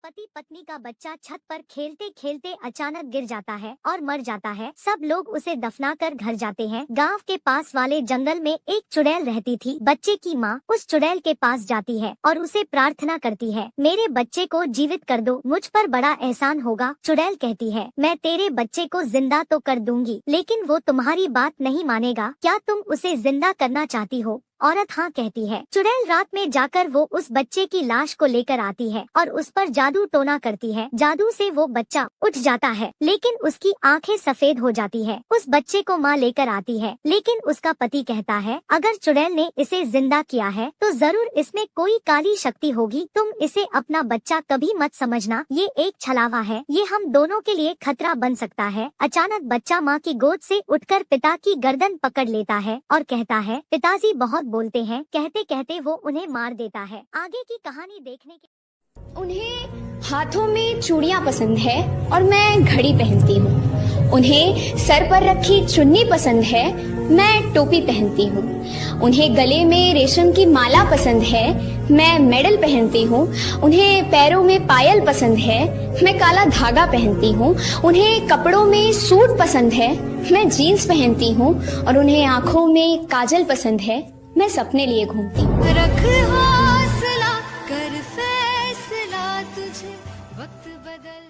पति पत्नी का बच्चा छत पर खेलते खेलते अचानक गिर जाता है और मर जाता है। सब लोग उसे दफनाकर घर जाते हैं। गांव के पास वाले जंगल में एक चुड़ैल रहती थी। बच्चे की माँ उस चुड़ैल के पास जाती है और उसे प्रार्थना करती है, मेरे बच्चे को जीवित कर दो, मुझ पर बड़ा एहसान होगा। चुड़ैल कहती है, मैं तेरे बच्चे को जिंदा तो कर दूंगी, लेकिन वो तुम्हारी बात नहीं मानेगा। क्या तुम उसे जिंदा करना चाहती हो? औरत हाँ कहती है। चुड़ैल रात में जाकर वो उस बच्चे की लाश को लेकर आती है और उस पर जादू टोना करती है। जादू से वो बच्चा उठ जाता है, लेकिन उसकी आंखें सफेद हो जाती है। उस बच्चे को माँ लेकर आती है, लेकिन उसका पति कहता है, अगर चुड़ैल ने इसे जिंदा किया है तो जरूर इसमें कोई काली शक्ति होगी। तुम इसे अपना बच्चा कभी मत समझना, ये एक छलावा है, ये हम दोनों के लिए खतरा बन सकता है। अचानक बच्चा माँ की गोद से उठकर पिता की गर्दन पकड़ लेता है और कहता है, पिताजी बहुत बोलते हैं। कहते कहते वो उन्हें मार देता है। आगे की कहानी देखने के उन्हें हाथों में चूड़ियां पसंद है और मैं घड़ी पहनती हूँ। उन्हें सर पर रखी चुन्नी पसंद है, मैं टोपी पहनती हूँ। उन्हें गले में रेशम की माला पसंद है, मैं मेडल पहनती हूँ। उन्हें पैरों में पायल पसंद है, मैं काला धागा पहनती हूँ। उन्हें कपड़ों में सूट पसंद है, मैं जीन्स पहनती हूँ। और उन्हें आँखों में काजल पसंद है, मैं सपने लिए घूमती हूँ। रख हौसला, कर फैसला, तुझे वक्त बदलना।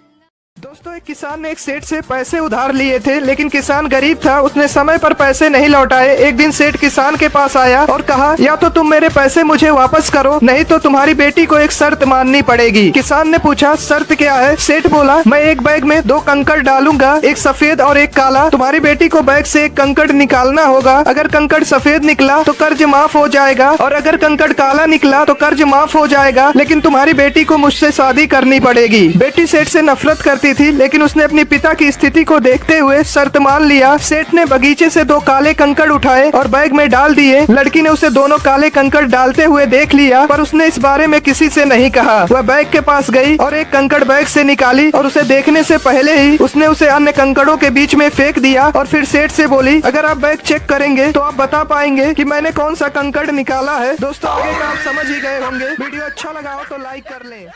दोस्तों, एक किसान ने एक सेठ से पैसे उधार लिए थे, लेकिन किसान गरीब था, उसने समय पर पैसे नहीं लौटाए। एक दिन सेठ किसान के पास आया और कहा, या तो तुम मेरे पैसे मुझे वापस करो, नहीं तो तुम्हारी बेटी को एक शर्त माननी पड़ेगी। किसान ने पूछा, शर्त क्या है? सेठ बोला, मैं एक बैग में 2 कंकड़ डालूंगा, एक सफेद और एक काला। तुम्हारी बेटी को बैग से एक कंकड़ निकालना होगा। अगर कंकड़ सफेद निकला तो कर्ज माफ हो जाएगा, और अगर कंकड़ काला निकला तो कर्ज माफ हो जाएगा, लेकिन तुम्हारी बेटी को मुझसे शादी करनी पड़ेगी। बेटी सेठ से नफरत करती थी, लेकिन उसने अपनी पिता की स्थिति को देखते हुए शर्त मान लिया। सेठ ने बगीचे से 2 काले कंकड़ उठाए और बैग में डाल दिए। लड़की ने उसे दोनों काले कंकड़ डालते हुए देख लिया, पर उसने इस बारे में किसी से नहीं कहा। वह बैग के पास गई और एक कंकड़ बैग से निकाली और उसे देखने से पहले ही उसने उसे अन्य कंकड़ों के बीच में फेंक दिया। और फिर सेठ से बोली, अगर आप बैग चेक करेंगे तो आप बता पाएंगे कि मैंने कौन सा कंकड़ निकाला है। दोस्तों, आगे का आप समझ ही गए होंगे। वीडियो अच्छा लगा हो तो लाइक कर लें।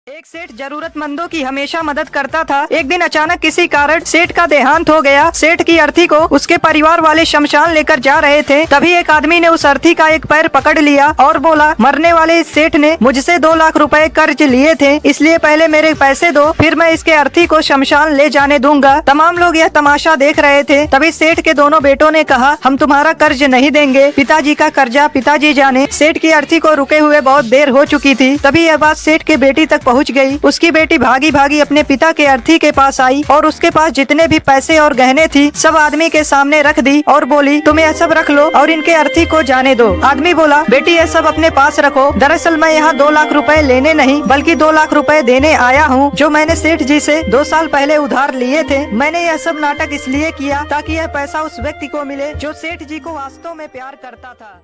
एक सेठ जरूरतमंदों की हमेशा मदद करता था। एक दिन अचानक किसी कारण सेठ का देहांत हो गया। सेठ की अर्थी को उसके परिवार वाले शमशान लेकर जा रहे थे, तभी एक आदमी ने उस अर्थी का एक पैर पकड़ लिया और बोला, मरने वाले इस सेठ ने मुझसे 2 लाख रुपए कर्ज लिए थे, इसलिए पहले मेरे पैसे दो, फिर मैं इसके अर्थी को शमशान ले जाने दूंगा। तमाम लोग यह तमाशा देख रहे थे। तभी सेठ के दोनों बेटों ने कहा, हम तुम्हारा कर्ज नहीं देंगे, पिताजी का कर्जा पिताजी जाने। सेठ की अर्थी को रुके हुए बहुत देर हो चुकी थी। तभी यह बात सेठ के बेटी तक पहुंच गई। उसकी बेटी भागी भागी अपने पिता के अर्थी के पास आई और उसके पास जितने भी पैसे और गहने थी सब आदमी के सामने रख दी और बोली, तुम यह सब रख लो और इनके अर्थी को जाने दो। आदमी बोला, बेटी यह सब अपने पास रखो, दरअसल मैं यहाँ 2 लाख रुपए लेने नहीं बल्कि 2 लाख रुपए देने आया हूँ, जो मैंने सेठ जी से 2 साल पहले उधार लिए थे। मैंने यह सब नाटक इसलिए किया ताकि यह पैसा उस व्यक्ति को मिले जो सेठ जी को वास्तव में प्यार करता था।